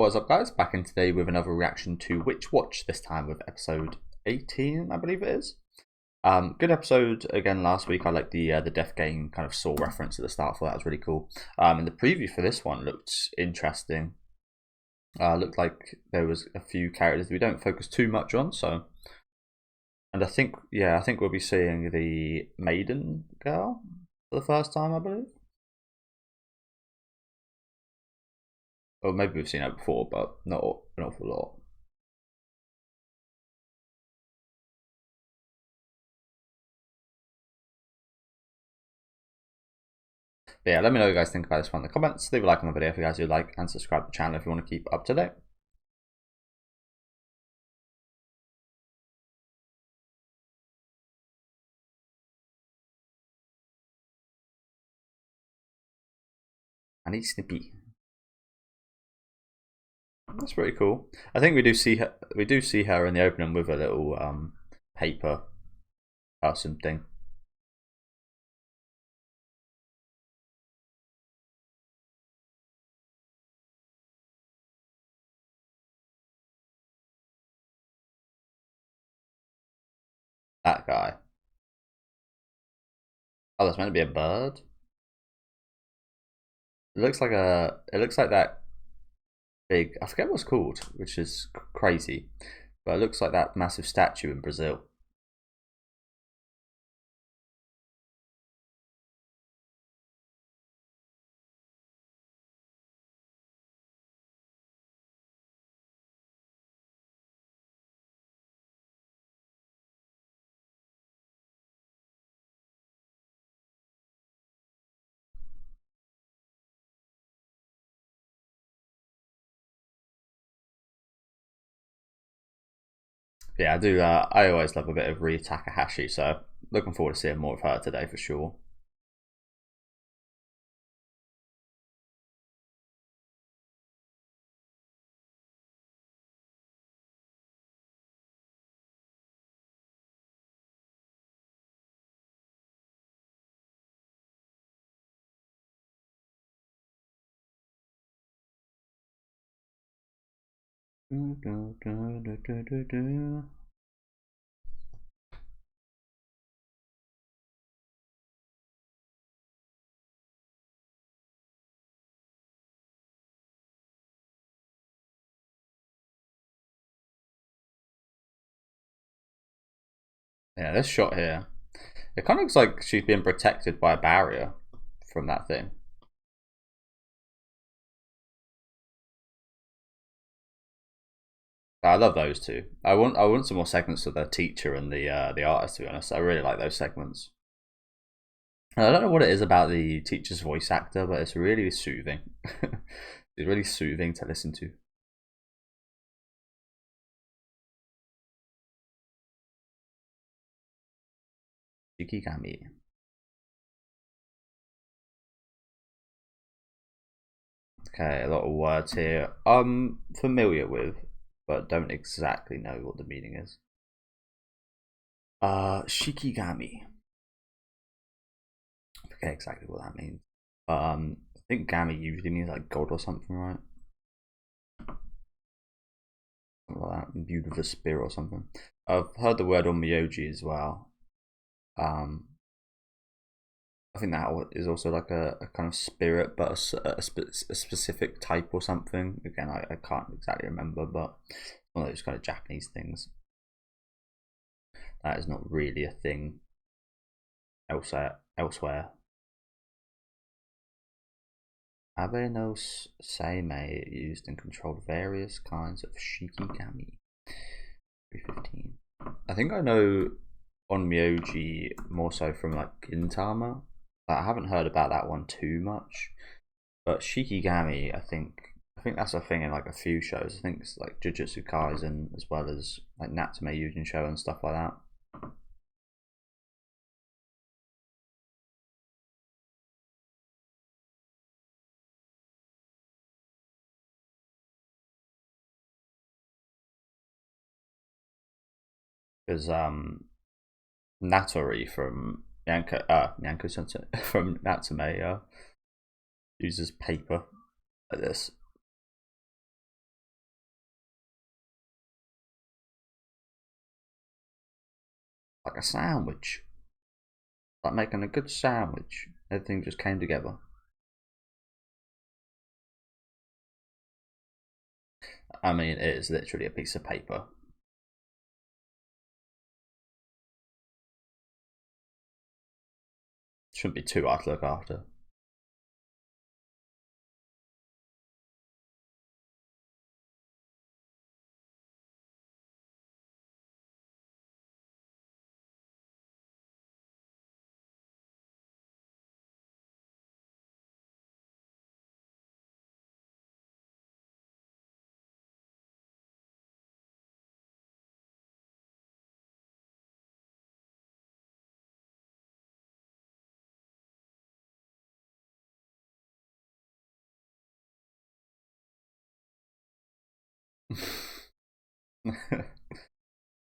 What's up, guys? Back in today with another reaction to Witch Watch, this time with episode 18, I believe it is. Good episode again last week. I like the Death Game kind of Saw reference at the start, so that was really cool. And the preview for this one looked interesting. Looked like there was a few characters we don't focus too much on, so. And I think we'll be seeing the Maiden girl for the first time, I believe. Or maybe we've seen her before, but not an awful lot. But yeah, let me know what you guys think about this one in the comments. Leave a like on the video if you guys do like, and subscribe to the channel if you want to keep up to date. And he's snippy. That's pretty cool. I think we do see her. We do see her in the opening with a little paper person thing. That guy. Oh, that's meant to be a bird. It looks like a. It looks like that big. I forget what it's called, which is crazy, but it looks like that massive statue in Brazil. Yeah, I do. I always love a bit of Rie Takahashi, so looking forward to seeing more of her today for sure. Yeah, this shot here, it kind of looks like she's being protected by a barrier from that thing. I love those two. I want some more segments of the teacher and the artist. To be honest, I really like those segments. And I don't know what it is about the teacher's voice actor, but it's really soothing. It's really soothing to listen to. Shikigami. Okay, a lot of words here I'm familiar with, but don't exactly know what the meaning is. Shikigami. I forget exactly what that means. I think Gami usually means like god or something, right? Something like that, imbued with a spirit or something. I've heard the word on Myoji as well. I think that is also like a kind of spirit, but a specific type or something. Again, I can't exactly remember, but one of those kind of Japanese things. That is not really a thing elsewhere. Abe no Seimei used and controlled various kinds of Shikigami. 315. I think I know on Myoji more so from like Gintama. I haven't heard about that one too much, but Shikigami, I think that's a thing in like a few shows. I think it's like Jujutsu Kaisen as well as like Natsume Yujin Show and stuff like that. Because Natori from from Natsume uses paper like this. Like a sandwich. Like making a good sandwich. Everything just came together. I mean, it is literally a piece of paper. Shouldn't be too hard to look after.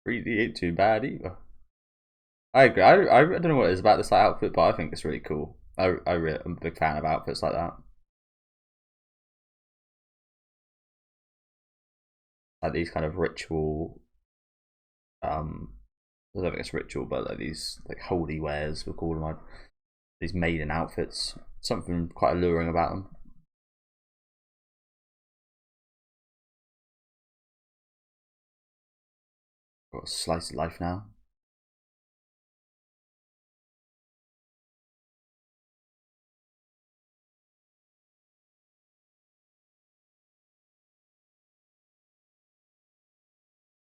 Really ain't too bad either. I agree. I don't know what it is about this outfit, but I think it's really cool. I'm a big fan of outfits like that. Like these kind of ritual, I don't think it's ritual, but like these like holy wares, we'll call them, like these maiden outfits. Something quite alluring about them. Got a slice of life now.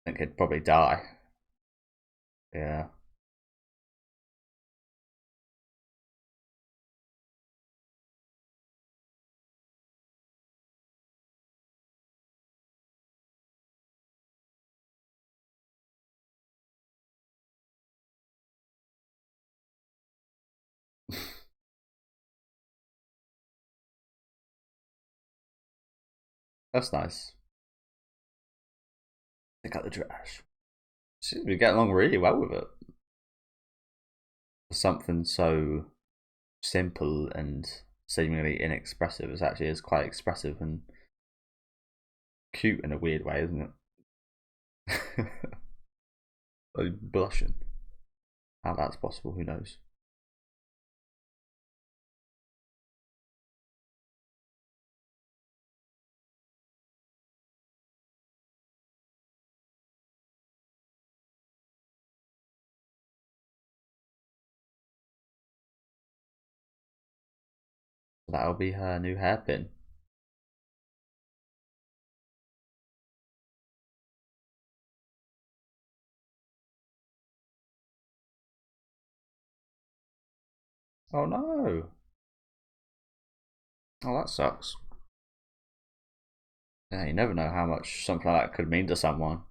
I think he'd probably die. Yeah. That's nice. Pick up the trash. Seems to be getting along really well with it. For something so simple and seemingly inexpressive, it actually is quite expressive and cute in a weird way, isn't it? Like blushing. How that's possible, who knows? That'll be her new hairpin. Oh no! Oh, that sucks. Yeah, you never know how much something like that could mean to someone.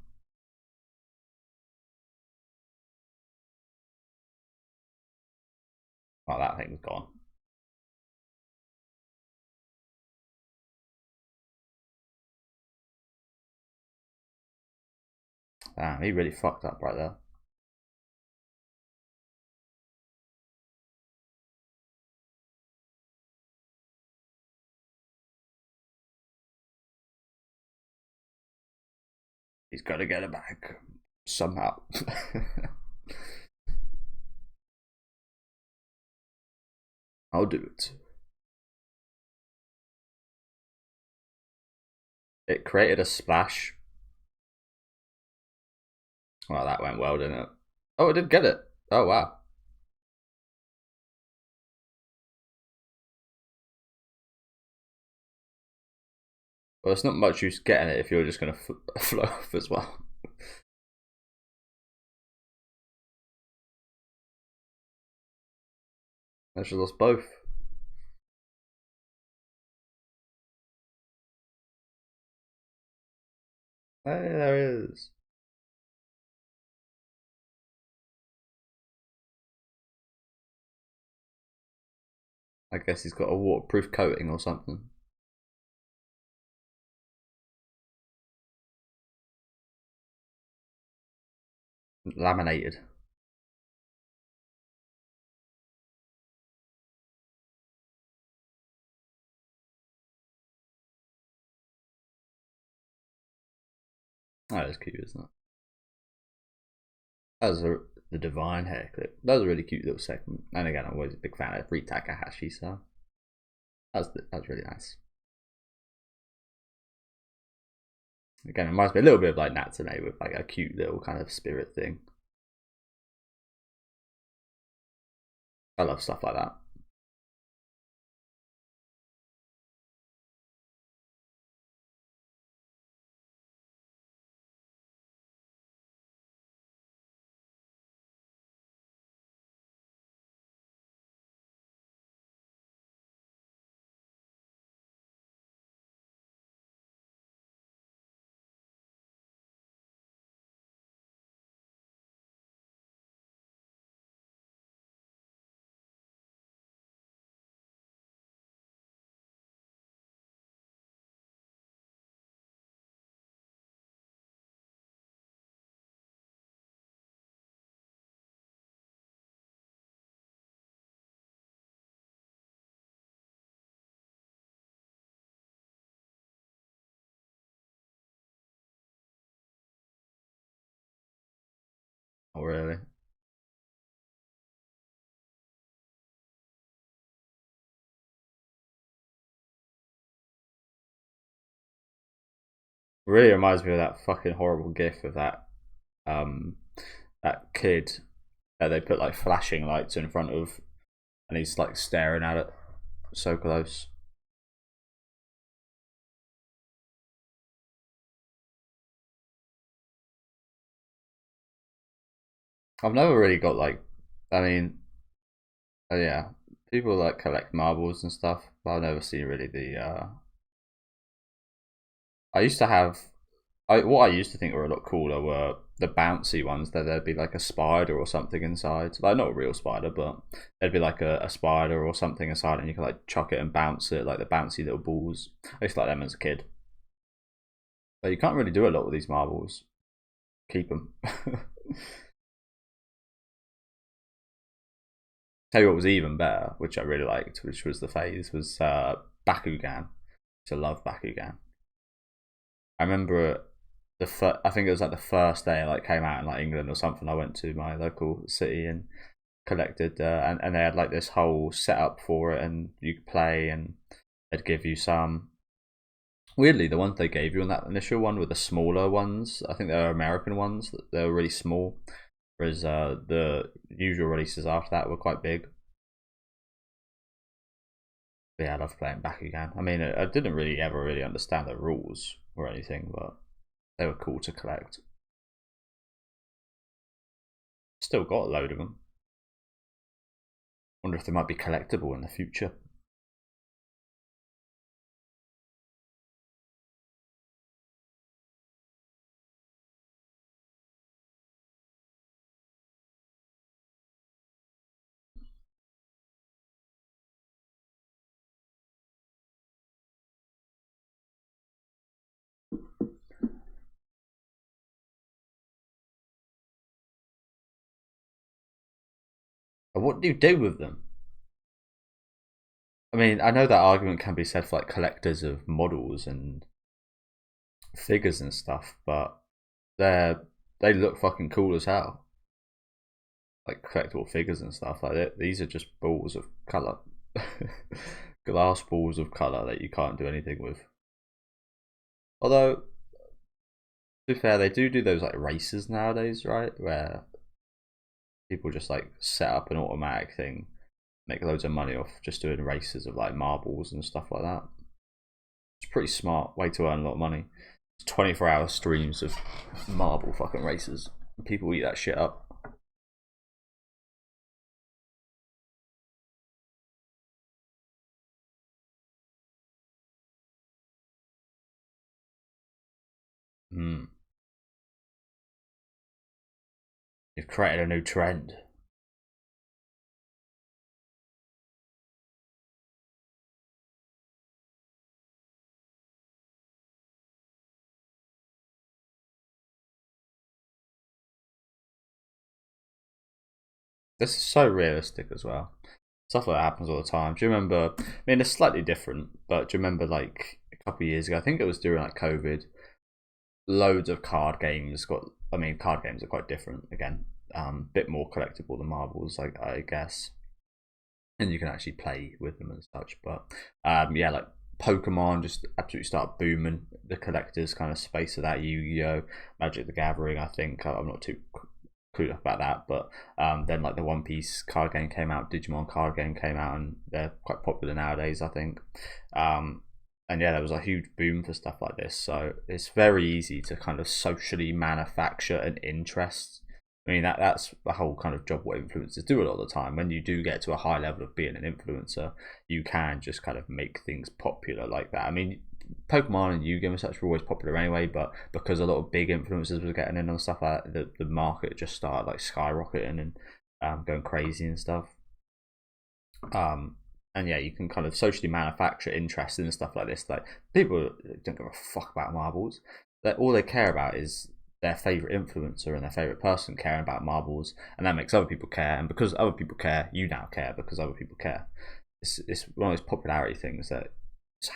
Like that thing's gone. Damn, he really fucked up right there. He's got to get it back somehow. I'll do it. It created a splash. Well, that went well, didn't it? Oh, it did get it. Oh, wow. Well, it's not much use getting it if you're just going to float off as well. I just lost both. Hey, there it is. I guess he's got a waterproof coating or something. Laminated. That is cute, isn't it? That's a The Divine hair clip. That was a really cute little segment. And again, I'm always a big fan of Ri Takahashi, so that was really nice. Again, it reminds me a little bit of like Natsume with like a cute little kind of spirit thing. I love stuff like that. Oh, really? Really reminds me of that fucking horrible gif of um that kid that they put like flashing lights in front of, and he's like staring at it so close. I've never really got like, I mean, yeah, people like collect marbles and stuff, but I've never seen really the. I used to have, what I used to think were a lot cooler were the bouncy ones. That there'd be like a spider or something inside, like not a real spider, but there'd be like a spider or something inside, and you could like chuck it and bounce it, like the bouncy little balls. I used to like them as a kid. But you can't really do a lot with these marbles. Keep them. Tell you what was even better, which I really liked, which was the phase, was Bakugan. I love Bakugan. I remember I think it was like the first day it like came out in like England or something. I went to my local city and collected, and they had like this whole setup for it, and you could play, and they'd give you some. Weirdly, the ones they gave you on that initial one were the smaller ones. I think they were American ones. They were really small, whereas the usual releases after that were quite big. But yeah, I love playing Bakugan. I mean, I didn't really ever really understand the rules or anything, but they were cool to collect. Still got a load of them. Wonder if they might be collectible in the future. But what do you do with them? I mean, I know that argument can be said for like collectors of models and figures and stuff, but they look fucking cool as hell. Like collectible figures and stuff like that. These are just balls of color, glass balls of color that you can't do anything with. Although, to be fair, they do those like races nowadays, right? Where people just like set up an automatic thing, make loads of money off just doing races of like marbles and stuff like that. It's a pretty smart way to earn a lot of money. It's 24-hour streams of marble fucking races. People eat that shit up. Mm. You've created a new trend. This is so realistic as well. Stuff like that happens all the time. Do you remember? I mean, it's slightly different, but do you remember like a couple of years ago? I think it was during like COVID. Loads of card games got. I mean, card games are quite different again. bit more collectible than marbles, I guess, and you can actually play with them and such. But yeah, like Pokemon just absolutely start booming the collectors kind of space of that. Yu-Gi-Oh, Magic the Gathering. I think I'm not too clued up about that, but then like the One Piece card game came out, Digimon card game came out, and they're quite popular nowadays, I think. And yeah, there was a huge boom for stuff like this, so it's very easy to kind of socially manufacture an interest. I mean, that's the whole kind of job what influencers do a lot of the time. When you do get to a high level of being an influencer, you can just kind of make things popular like that. I mean, Pokemon and Yu-Gi-Oh and such were always popular anyway, but because a lot of big influencers were getting in and stuff like that, the market just started like skyrocketing and going crazy and stuff. And yeah, you can kind of socially manufacture interest in stuff like this. Like, people don't give a fuck about marbles. That all they care about is their favorite influencer and their favorite person caring about marbles, and that makes other people care. And because other people care, you now care because other people care. It's one of those popularity things that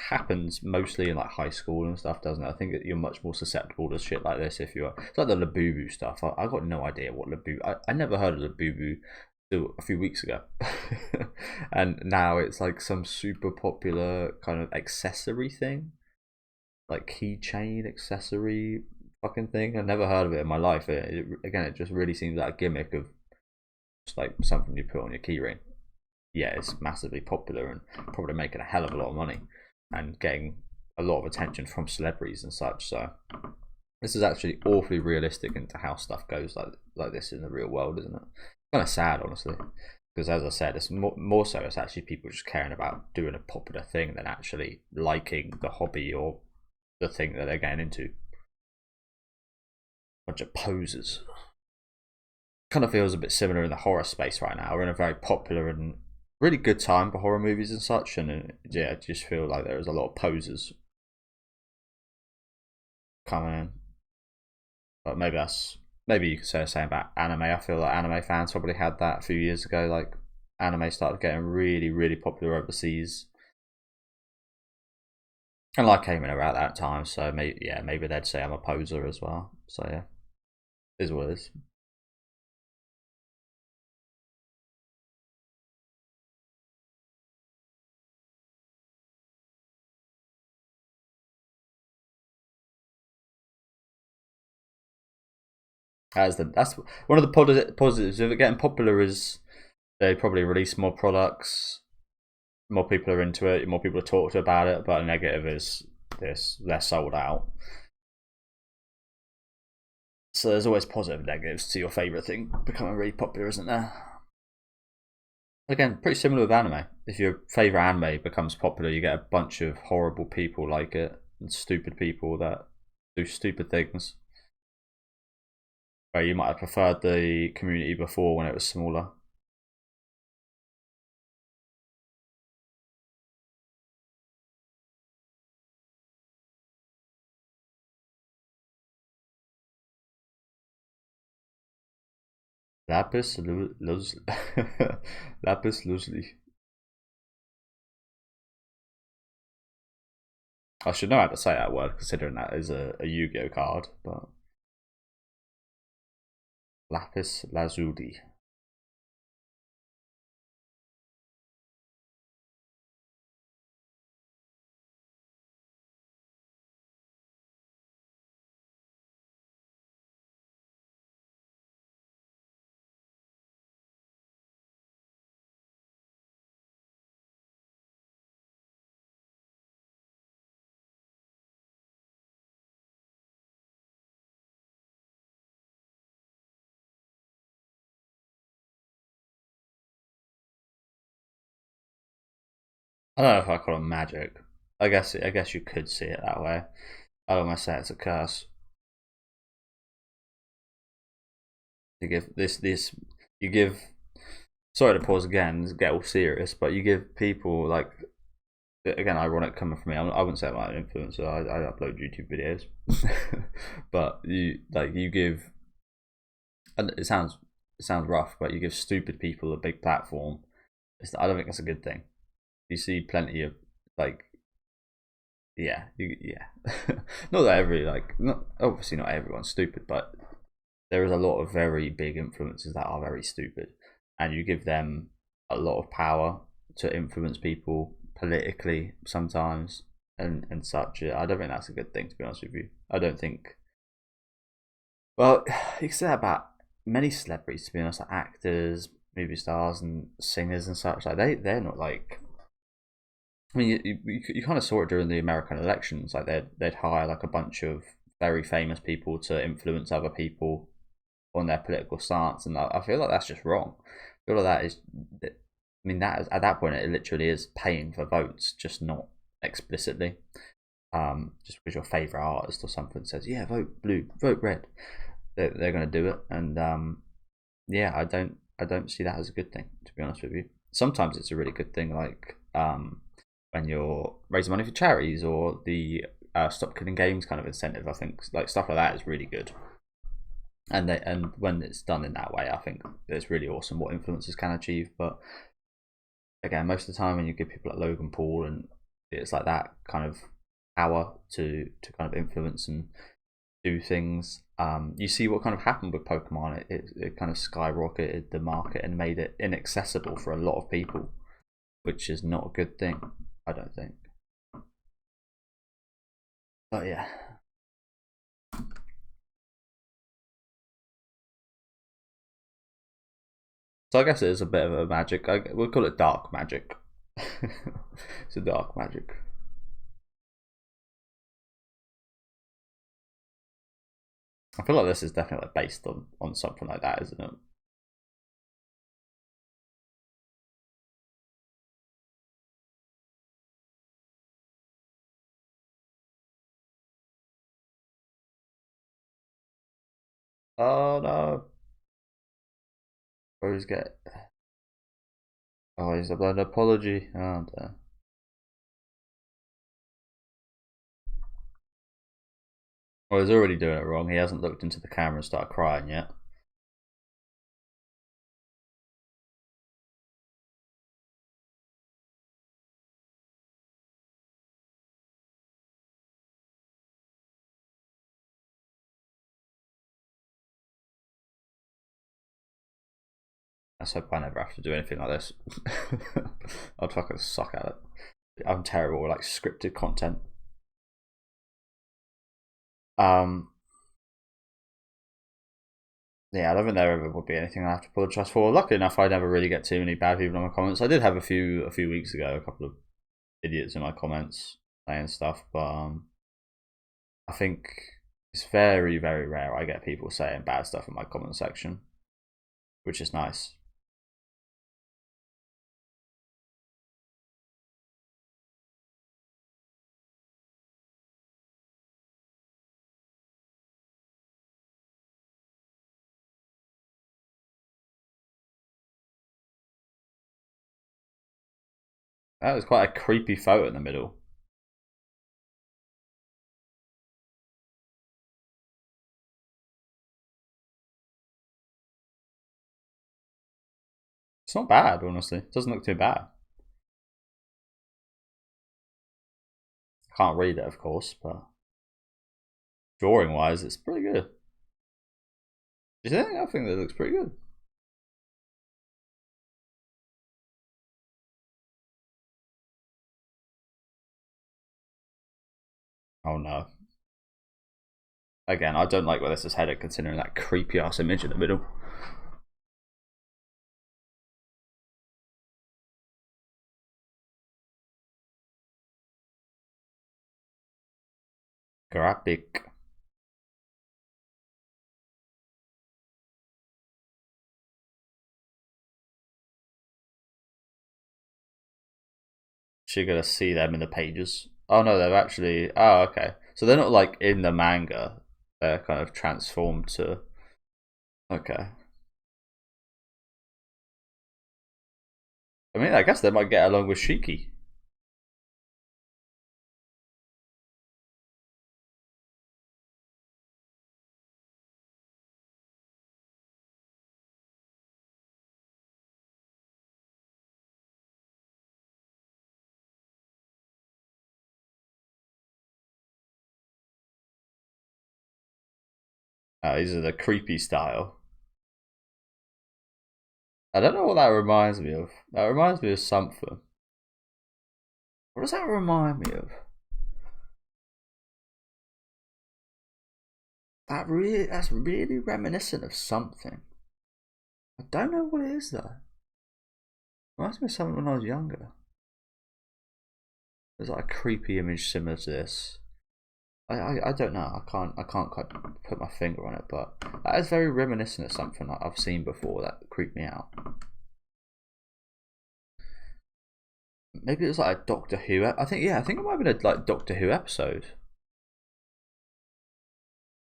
happens mostly in like high school and stuff, doesn't it? I think that you're much more susceptible to shit like this if you're. It's like the Labubu stuff. I got no idea what Labubu. I never heard of Labubu till a few weeks ago, and now it's like some super popular kind of accessory thing, like keychain accessory fucking thing. I've never heard of it in my life. Again, it just really seems like a gimmick of just like something you put on your keyring. Yeah, it's massively popular and probably making a hell of a lot of money and getting a lot of attention from celebrities and such. So this is actually awfully realistic into how stuff goes like this in the real world, isn't it? Kind of sad, honestly, because as I said, it's more so it's actually people just caring about doing a popular thing than actually liking the hobby or the thing that they're getting into. Bunch of posers. Kind of feels a bit similar in the horror space right now. We're in a very popular and really good time for horror movies and such, and yeah, I just feel like there's a lot of posers coming in. But maybe you could say the same about anime. I feel like anime fans probably had that a few years ago. Like, anime started getting really, really popular overseas, and I came in around that time. So maybe they'd say I'm a poser as well. So yeah, is what it is. That's one of the positives of it getting popular is they probably release more products, more people are into it, more people are talked to about it. But the negative is this: they're sold out. So there's always positive and negatives to your favorite thing becoming really popular, isn't there? Again, pretty similar with anime. If your favorite anime becomes popular, you get a bunch of horrible people like it and stupid people that do stupid things. Where you might have preferred the community before when it was smaller. Lapis lazuli. Lapis lazuli. I should know how to say that word, considering that is a Yu-Gi-Oh card. But lapis lazuli. I don't know if I call it magic. I guess you could see it that way. I don't want to say it's a curse. You give this. You give. Sorry to pause again, get all serious, but you give people like, again, ironic coming from me. I wouldn't say I'm an influencer. I upload YouTube videos, but you give, and it sounds rough, but you give stupid people a big platform. I don't think that's a good thing. You see plenty of like, yeah, yeah. Not that not obviously not everyone's stupid, but there is a lot of very big influencers that are very stupid, and you give them a lot of power to influence people politically sometimes and such. I don't think that's a good thing, to be honest with you. I don't think. Well, you can say that about many celebrities, to be honest, like actors, movie stars, and singers and such. Like they're not like. I mean, you kind of saw it during the American elections. Like they'd hire like a bunch of very famous people to influence other people on their political stance, and I feel like that's just wrong. I feel like that is, I mean, that is, at that point it literally is paying for votes, just not explicitly. Just because your favorite artist or something says, "Yeah, vote blue, vote red," they're going to do it, and yeah, I don't see that as a good thing, to be honest with you. Sometimes it's a really good thing, like when you're raising money for charities or the Stop Killing Games kind of incentive. I think like stuff like that is really good, and when it's done in that way, I think it's really awesome what influencers can achieve. But again, most of the time when you give people like Logan Paul and it's like that kind of power to kind of influence and do things, you see what kind of happened with Pokemon. It kind of skyrocketed the market and made it inaccessible for a lot of people, which is not a good thing, I don't think. But yeah. So I guess it is a bit of a magic. We'll call it dark magic. It's a dark magic. I feel like this is definitely based on something like that, isn't it? Oh no. Bro's get. Oh, he's about an apology. Oh, dear. Well, he's already doing it wrong. He hasn't looked into the camera and started crying yet. Let's hope I never have to do anything like this. I'd fucking suck at it. I'm terrible with like scripted content. Um, yeah, I don't think there ever would be anything I have to apologise for. Luckily enough, I never really get too many bad people in my comments. I did have a few weeks ago, a couple of idiots in my comments saying stuff, but I think it's very, very rare I get people saying bad stuff in my comment section, which is nice. That was quite a creepy photo in the middle. It's not bad, honestly. It doesn't look too bad. I can't read it, of course, but drawing wise, it's pretty good. Do you think? I think that looks pretty good. Oh no. Again, I don't like where this is headed considering that creepy ass image in the middle. Graphic. So you're gonna see them in the pages. Oh no, they're actually. Oh, okay. So they're not like in the manga. They're kind of transformed to. Okay. I mean, I guess they might get along with Shiki. These are the creepy style. I don't know what that reminds me of. That reminds me of something. What does that remind me of? That's really reminiscent of something. I don't know what it is though. Reminds me of something when I was younger. There's like a creepy image similar to this. I don't know. I can't quite put my finger on it, but that is very reminiscent of something that I've seen before that creeped me out. Maybe it was like a Doctor Who. I think it might have been a like Doctor Who episode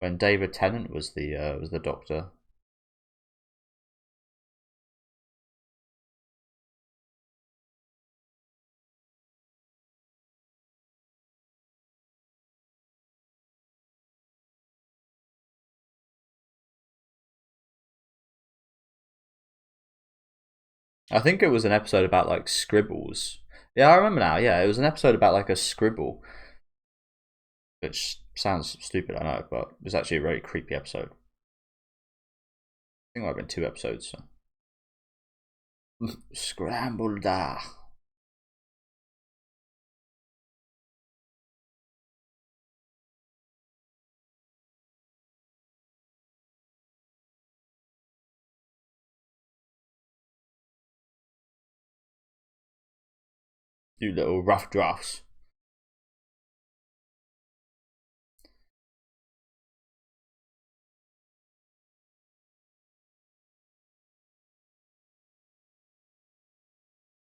when David Tennant was the Doctor. I think it was an episode about like scribbles. Yeah, I remember now. Yeah, it was an episode about like a scribble, which sounds stupid, I know, but it was actually a very creepy episode. I think it might have been 2 episodes. So. Scrambled. You little rough drafts.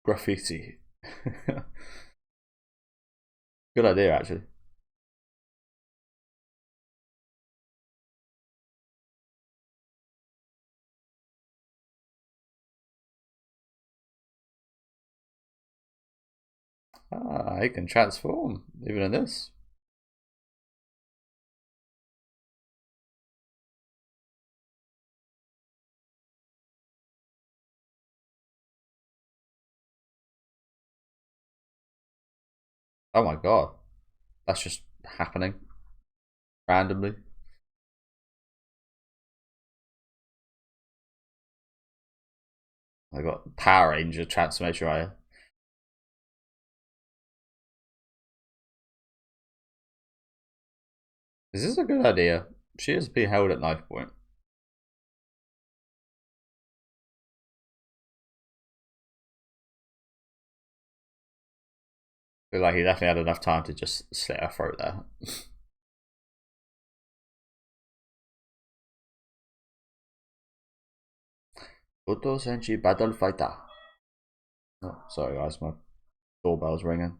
Graffiti. Good idea, actually. Ah, he can transform, even in this. Oh my god. That's just happening. Randomly. I got Power Ranger transformation right here. Is this a good idea? She is being held at knife point. I feel like he definitely had enough time to just slit her throat there. Uto Senshi Battle Fighter. Oh, sorry guys, my doorbell's ringing.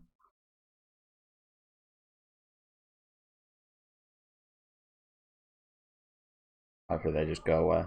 Hopefully they just go away.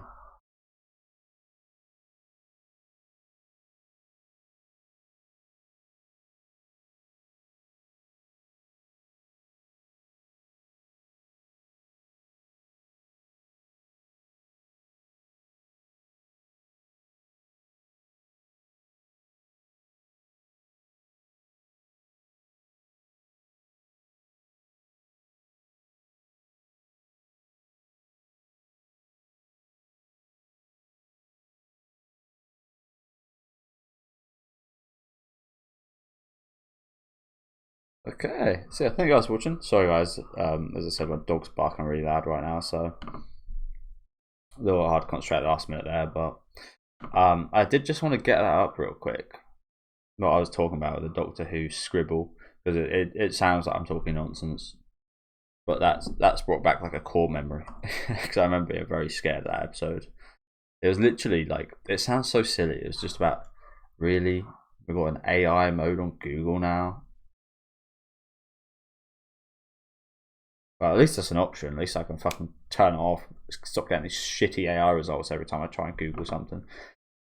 Okay, so yeah, thank you guys for watching. Sorry guys, as I said, my dog's barking really loud right now, so a little hard to concentrate at the last minute there, but I did just want to get that up real quick. What I was talking about, the Doctor Who scribble, because it sounds like I'm talking nonsense, but that's brought back like a core memory, because I remember being very scared of that episode. It was literally like, it sounds so silly, it was just about, really, we've got an AI mode on Google now. Well, at least that's an option. At least I can fucking turn it off. Stop getting these shitty AI results every time I try and Google something.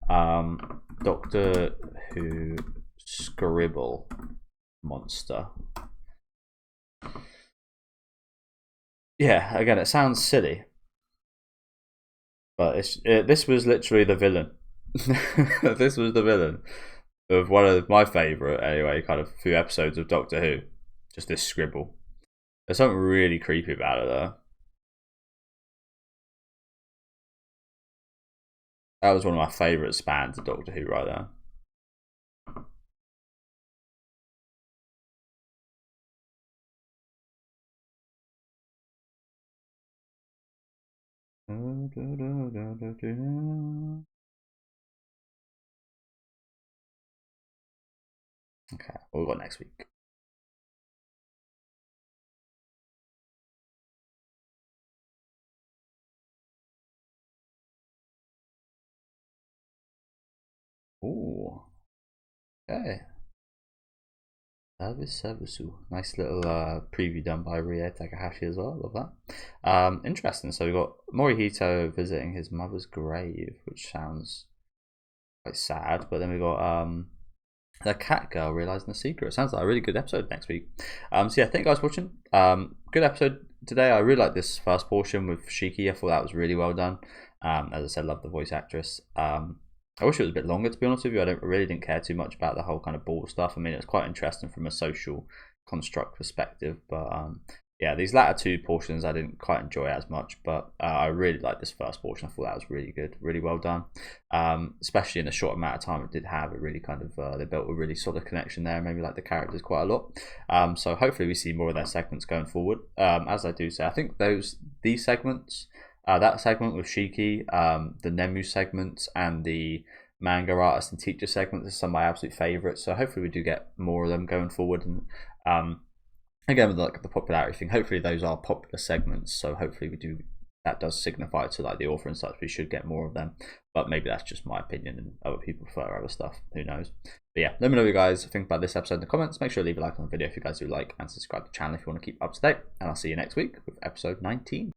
Doctor Who scribble monster. Yeah, again, it sounds silly, but this was literally the villain. This was the villain of one of my favourite, anyway, kind of few episodes of Doctor Who. Just this scribble. There's something really creepy about it, though. That was one of my favourite spans of Doctor Who right there. Okay, what we got next week? Ooh, okay. Servisu. Nice little preview done by Rie Takahashi as well. Love that. Interesting. So we got Morihito visiting his mother's grave, which sounds quite sad. But then we got the cat girl realizing the secret. It sounds like a really good episode next week. So yeah, thank you guys for watching. Good episode today. I really like this first portion with Shiki. I thought that was really well done. As I said, love the voice actress. I wish it was a bit longer, to be honest with you. I really didn't care too much about the whole kind of ball stuff. I mean, it was quite interesting from a social construct perspective, but yeah, these latter two portions I didn't quite enjoy as much, but I really liked this first portion. I thought that was really good, really well done, especially in the short amount of time it did have. It really kind of they built a really solid connection there. Maybe like the characters quite a lot. So hopefully we see more of their segments going forward. As I do say, I think these segments. That segment with Shiki, the Nemu segments, and the manga artist and teacher segments are some of my absolute favourites. So hopefully we do get more of them going forward. And again, with like the popularity thing, hopefully those are popular segments. So hopefully we do. That does signify to like the author and such. We should get more of them. But maybe that's just my opinion, and other people prefer other stuff. Who knows? But yeah, let me know what you guys think about this episode in the comments. Make sure to leave a like on the video if you guys do like, and subscribe to the channel if you want to keep up to date. And I'll see you next week with episode 19.